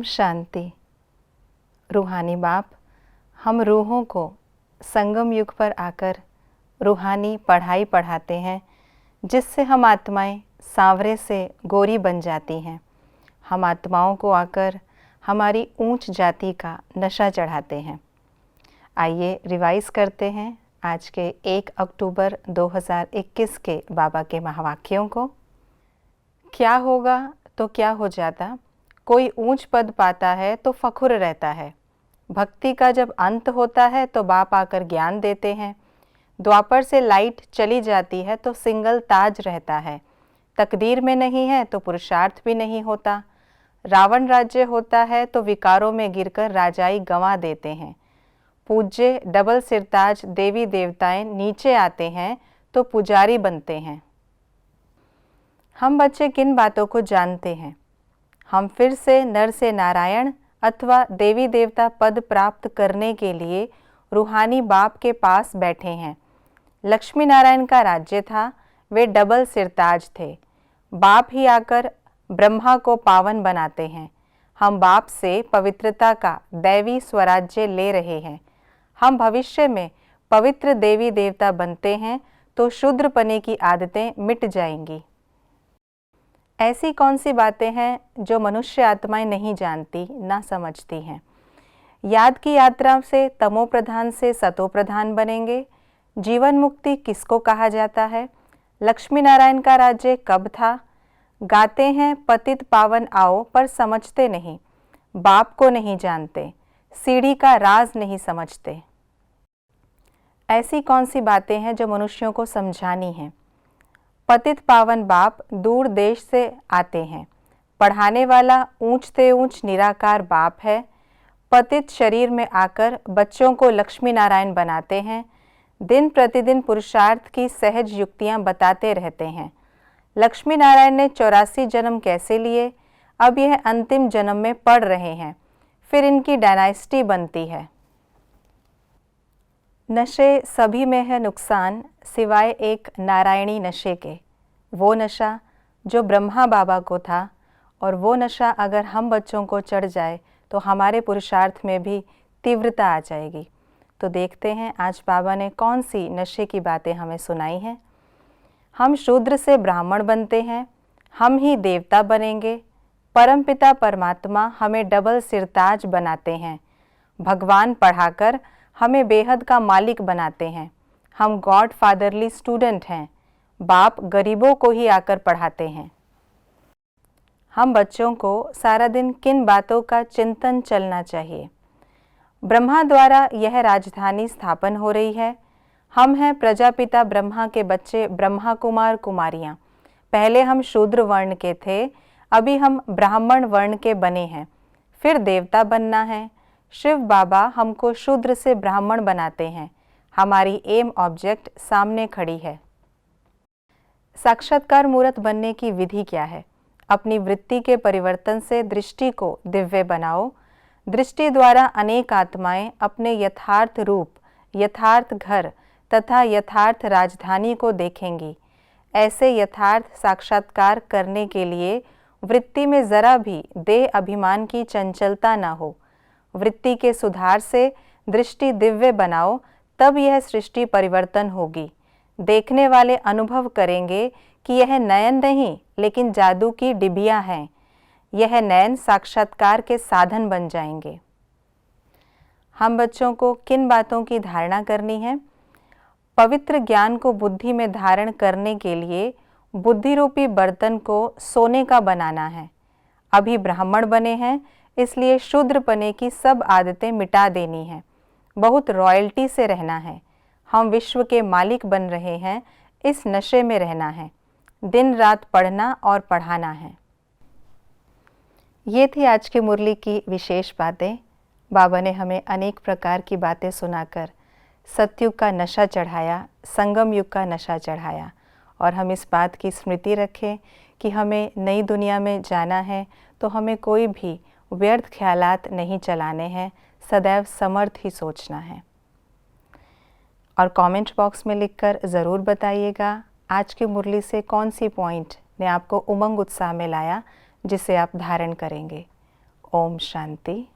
ओम शांति। रूहानी बाप हम रूहों को संगम युग पर आकर रूहानी पढ़ाई पढ़ाते हैं, जिससे हम आत्माएं सांवरे से गोरी बन जाती हैं। हम आत्माओं को आकर हमारी ऊंच जाति का नशा चढ़ाते हैं। आइए रिवाइज करते हैं आज के 1 अक्टूबर 2021 के बाबा के महावाक्यों को। क्या होगा तो क्या हो जाता, कोई ऊंच पद पाता है तो फखुर रहता है। भक्ति का जब अंत होता है तो बाप आकर ज्ञान देते हैं। द्वापर से लाइट चली जाती है तो सिंगल ताज रहता है। तकदीर में नहीं है तो पुरुषार्थ भी नहीं होता। रावण राज्य होता है तो विकारों में गिरकर राजाई गंवा देते हैं। पूज्य डबल सिरताज देवी देवताएं नीचे आते हैं तो पुजारी बनते हैं। हम बच्चे किन बातों को जानते हैं? हम फिर से नर से नारायण अथवा देवी देवता पद प्राप्त करने के लिए रूहानी बाप के पास बैठे हैं। लक्ष्मी नारायण का राज्य था, वे डबल सिरताज थे। बाप ही आकर ब्रह्मा को पावन बनाते हैं। हम बाप से पवित्रता का दैवी स्वराज्य ले रहे हैं। हम भविष्य में पवित्र देवी देवता बनते हैं तो शूद्रपने की आदतें मिट जाएंगी। ऐसी कौन सी बातें हैं जो मनुष्य आत्माएं नहीं जानती, ना समझती हैं? याद की यात्रा से तमो प्रधान से सतो प्रधान बनेंगे। जीवन मुक्ति किसको कहा जाता है? लक्ष्मी नारायण का राज्य कब था? गाते हैं पतित पावन आओ, पर समझते नहीं। बाप को नहीं जानते, सीढ़ी का राज नहीं समझते। ऐसी कौन सी बातें हैं जो मनुष्यों को समझानी हैं? पतित पावन बाप दूर देश से आते हैं। पढ़ाने वाला ऊंच से ऊंच निराकार बाप है। पतित शरीर में आकर बच्चों को लक्ष्मी नारायण बनाते हैं। दिन प्रतिदिन पुरुषार्थ की सहज युक्तियां बताते रहते हैं। लक्ष्मी नारायण ने 84 जन्म कैसे लिए, अब यह अंतिम जन्म में पढ़ रहे हैं। फिर इनकी डायनास्टी बनती है। नशे सभी में है नुकसान, सिवाय एक नारायणी नशे के। वो नशा जो ब्रह्मा बाबा को था, और वो नशा अगर हम बच्चों को चढ़ जाए तो हमारे पुरुषार्थ में भी तीव्रता आ जाएगी। तो देखते हैं आज बाबा ने कौन सी नशे की बातें हमें सुनाई हैं। हम शूद्र से ब्राह्मण बनते हैं, हम ही देवता बनेंगे। परमपिता परमात्मा हमें डबल सिरताज बनाते हैं। भगवान पढ़ाकर हमें बेहद का मालिक बनाते हैं। हम गॉड फादरली स्टूडेंट हैं। बाप गरीबों को ही आकर पढ़ाते हैं। हम बच्चों को सारा दिन किन बातों का चिंतन चलना चाहिए? ब्रह्मा द्वारा यह राजधानी स्थापन हो रही है। हम हैं प्रजापिता ब्रह्मा के बच्चे, ब्रह्मा कुमार कुमारियां। पहले हम शूद्र वर्ण के थे, अभी हम ब्राह्मण वर्ण के बने हैं। फिर देवता बनना है। शिव बाबा हमको शूद्र से ब्राह्मण बनाते हैं। हमारी एम ऑब्जेक्ट सामने खड़ी है। साक्षात्कार मूर्त बनने की विधि क्या है? अपनी वृत्ति के परिवर्तन से दृष्टि को दिव्य बनाओ। दृष्टि द्वारा अनेक आत्माएं अपने यथार्थ रूप, यथार्थ घर तथा यथार्थ राजधानी को देखेंगी। ऐसे यथार्थ साक्षात्कार करने के लिए वृत्ति में जरा भी देह अभिमान की चंचलता न हो। वृत्ति के सुधार से दृष्टि दिव्य बनाओ, तब यह सृष्टि परिवर्तन होगी। देखने वाले अनुभव करेंगे कि यह नयन नहीं, लेकिन जादू की डिबियां हैं। यह नयन साक्षात्कार के साधन बन जाएंगे। हम बच्चों को किन बातों की धारणा करनी है? पवित्र ज्ञान को बुद्धि में धारण करने के लिए बुद्धि रूपी बर्तन को सोने का बनाना है। अभी ब्राह्मण बने हैं, इसलिए शूद्रपने की सब आदतें मिटा देनी है। बहुत रॉयल्टी से रहना है। हम विश्व के मालिक बन रहे हैं, इस नशे में रहना है। दिन रात पढ़ना और पढ़ाना है। ये थी आज की मुरली की विशेष बातें। बाबा ने हमें अनेक प्रकार की बातें सुनाकर सतयुग का नशा चढ़ाया, संगम युग का नशा चढ़ाया। और हम इस बात की स्मृति रखें कि हमें नई दुनिया में जाना है तो हमें कोई भी व्यर्थ ख्यालात नहीं चलाने हैं, सदैव समर्थ ही सोचना है। और कमेंट बॉक्स में लिखकर ज़रूर बताइएगा आज की मुरली से कौन सी पॉइंट ने आपको उमंग उत्साह में लाया, जिसे आप धारण करेंगे। ओम शांति।